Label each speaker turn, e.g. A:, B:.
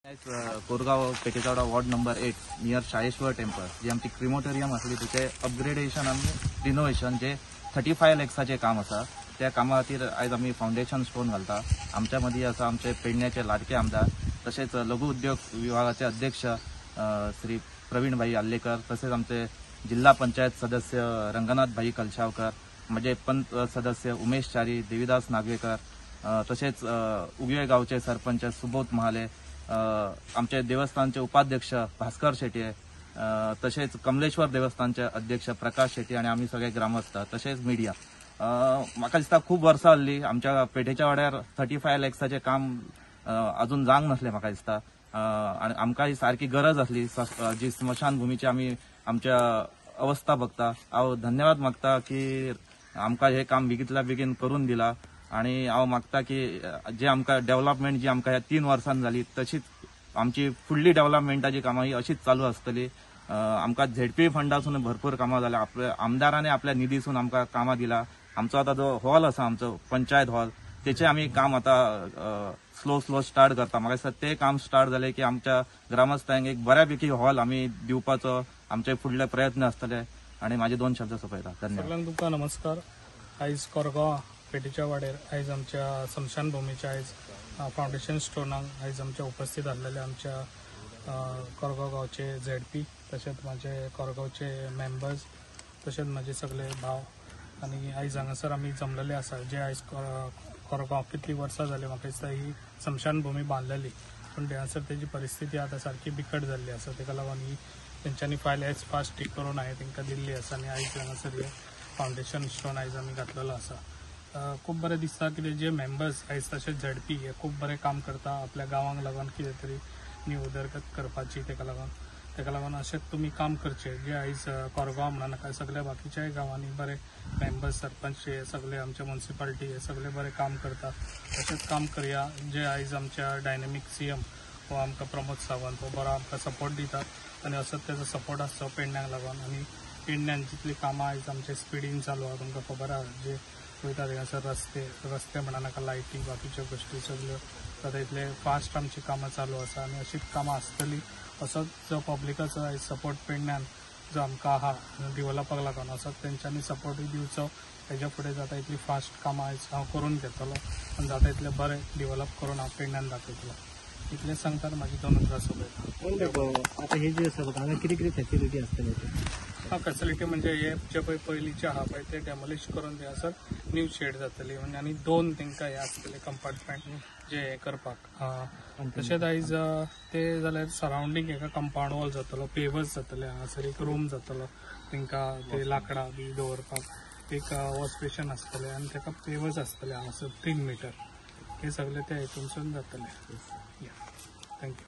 A: Koregaon पेठेचावडा ward number 8 near शाळेश्वर temple जी आमची क्रिमोटोरियम असली तिचे अपग्रेडेशन आणि रिनोवेशन जे 35 लाखाचे काम असा त्या कामा खातीर आज आम्ही फाउंडेशन स्टोन घालता। आमच्या मध्ये असं आमचे पेडण्याचे लाडके आमदार तसेच लघु उद्योग विभागाचे अध्यक्ष श्री प्रवीण भाई आल्लेकर तसेच आमचे जिल्हा पंचायत सदस्य रंगनाथ भाई कलशावकर म्हणजे पंच सदस्य उमेश चारी देवीदास नागवेकर तसेच उगवे गावचे सरपंच सुबोध महाले आमचे देवस्थानचे उपाध्यक्ष भास्कर शेट्टी तसेच कमलेश्वर देवस्थानचे अध्यक्ष प्रकाश शेट्टी आणि आम्ही सगळे ग्रामस्थ तसेच मीडिया म्हाका दिसता खूप वर्सां जाल्ली आमच्या पेठेच्या वाड्यार 35 लाखाचे काम अजून जावंक नसले म्हाका दिसता आणि आमकां ही सारकी गरज असली जी स्मशानभूमीची आम्ही आमच्या अवस्था बघता। हांव धन्यवाद मागता की आमकां हे काम बेगीतल्या बेगीन करून दिला आणि हांव मागता की जे आमकां डेव्हलपमेंट जी आमकां ह्या 3 वर्सांत जाली तशीच आमची फुडली डेव्हलपमेंटाची कामां ही अशीच चालू आसतली। आमकां झेडपी फंडासून भरपूर कामां जाल्या आपल्या आमदारांनी आपल्या निधीसून आमकां कामां दिला। आमचो आता जो हॉल आसा आमचो पंचायत हॉल तेचे आम्ही काम आता स्लो स्टार्ट करता। म्हाका दिसता ते काम स्टार्ट जाले की आमच्या ग्रामस्थांक एक बऱ्यापैकी हॉल आम्ही दिवपाचो आमचे फुडले प्रयत्न आसतले आणि माझे 2 शब्द सोंपयता। धन्यवाद।
B: सगळ्यांक तुमकां नमस्कार। आयज कोरगांव पेठेच्या वाड्यार आयज आमच्या स्मशानभूमीच्या आयज फाउंडेशन स्टोनाक आयज आमच्या उपस्थित आसलेले आमच्या कोरगांव गावचे झेडपी तसेच माझे कोरगांवचे मेंबर्स तसेच माझे सगळे भाव आणि आयज हांगासर आमी जमलेले आसा जे आयज कोरगांव कितली वर्सां जाली म्हाका दिसता ही स्मशानभूमी बांदलेली पण हांगासर तेजी परिस्थिती आता सारकी बिकट जाल्ली आसा तेका लागून ही तेंच्यांनी फायल एज फास्ट ठीक करून हांवें तांकां दिल्ली आसा आनी आयज हांगासर हे फाउंडेशन स्टोन आयज आमी घातलेलो आसा। खूब बरें दिसता की जे मेंबर्स आयज तशेंच झेडपी हे खूब बरें काम करता आपल्या गांवांक लागून कितें तरी न्यू उदरगत करपाची तेका लागून अशेंच तुमी काम करचे जे आयज कोरगांव म्हणा नाका सगळ्या बाकीच्याय गांवांनी बरे मेंबर्स सरपंच हे सगळे आमच्या म्युनिसिपालिटी हे सगळे बरे काम करता तशेंच काम करया। जे आयज आमच्या डायनेमिक सीएम हो आमकां प्रमोद सावंत हो बरो आमकां सपोर्ट दिता आनी असोच तेजो सपोर्ट आसचो पेडण्यांक लागून आनी पेडण्यान जितली कामां आयज आमचे स्पिडीन चालू आहा तुमकां खबर आहा जे पळयता थंयसर रस्ते म्हणा नाका लायटी बाकीच्यो गोश्टी सगळ्यो आतां इतले फास्ट आमची कामां चालू आसा आनी अशीच कामां आसतली। असोच जो पब्लिकाचो आयज सपोर्ट पेडण्यान जो आमकां आहा डेव्हलपाक लागून असोच तेंच्यांनी सपोर्टूय दिवचो। हेज्या फुडें जाता इतली फास्ट कामां आयज हांव करून घेतलो आनी जाता इतले बरें डेव्हलप करून हांव पेडण्यान दाखयतलो इतलें सांगता म्हाजी 2 उतरां सोंपयता।
C: आता हे जे आसा हांगा कितें फॅसिलिटी आसतली
B: फॅसिलिटी म्हणजे हे जे पळय पयलींचे आहा पळय ते डेमोलिश करून ते सर न्यू शेड जातली म्हणजे आनी 2 तांकां हे आसतले कंपार्टमेंट जे हे करपाक तशेंच आयज ते जाल्यार सरावंडींग हेका कंपाउंड वॉल जातलो पेवर्स जातले हांगासर एक रूम जातलो तांकां ते लांकडां बी दवरपाक एक वॉश बेसिन आसतले आनी ताका पेवर्स आसतले हांगासर 3 मीटर हे सगळे त्या हितूनसून जातले। थँक्यू।